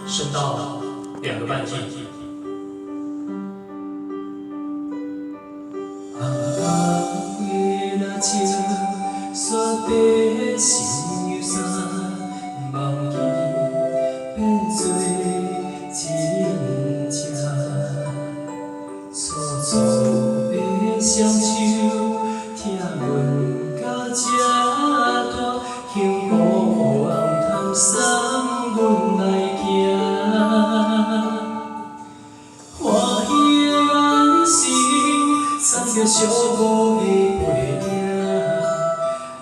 升到2个半 T。月若照，山底心忧伤，忘记变做真情。楚楚的双手，疼阮到这大，幸福红通送阮来行。欢喜的眼神，藏着寂寞的背影，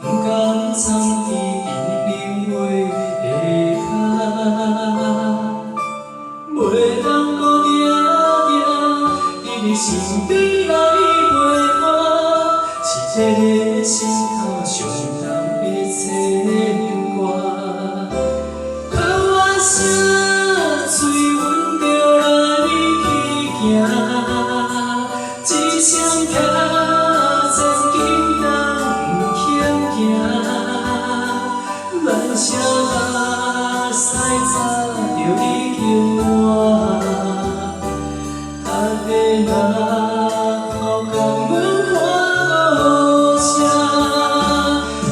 不敢藏伫因流话的脚，袂当搁定定，你的身边来陪伴，是这个心头上重的牵挂。哭啊声，嘴阮着来你去行。一声听，前进当轻行，咱谁目屎擦着你情话，大家若后讲阮看无声，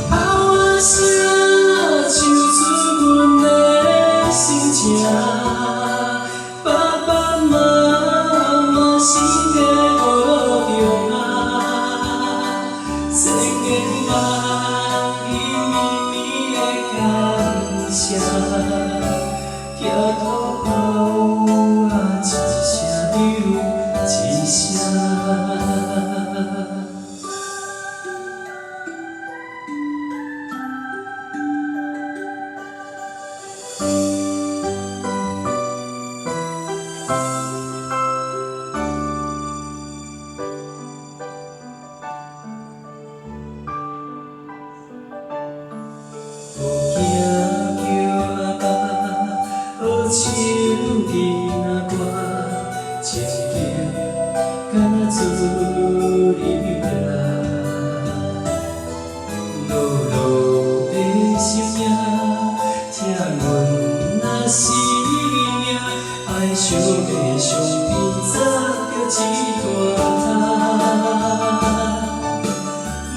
哭声唱出阮的心情，爸爸妈妈身体。抬头哭啊，一声又一声。手机若歌，情景敢若自你来，落落的心影，疼阮若是命，爱想的上边扎着一大摊，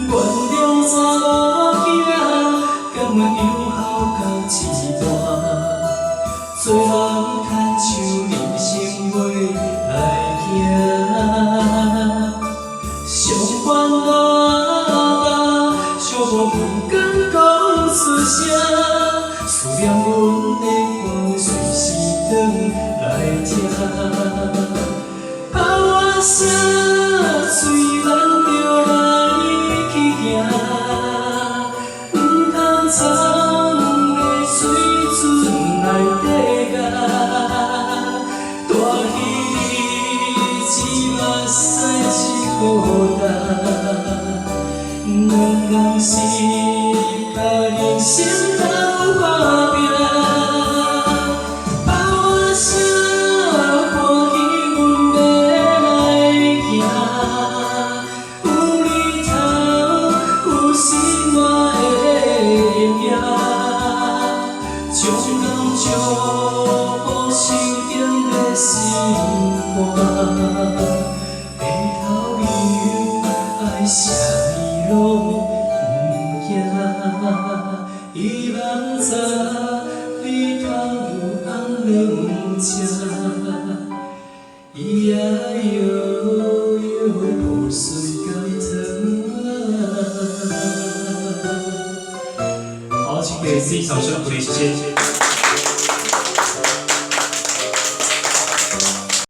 原谅查某囝，甘愿有孝到一半。做人牵像人生袂来行，上烦恼小无不敢讲出声，思念阮的歌随时转来听，哭啊声，嘴咱着来去行，不通藏的水船内底。孤单，两人是甲人生斗打拼，哭啊声，欢喜阮要来行，有日头，有心满的阴影，将人照顾手中的心肝。啥伊拢不惊，希望早日通有红冷吃，咿呀哟哟破碎甘糖。好，请给自己掌声鼓励，谢谢。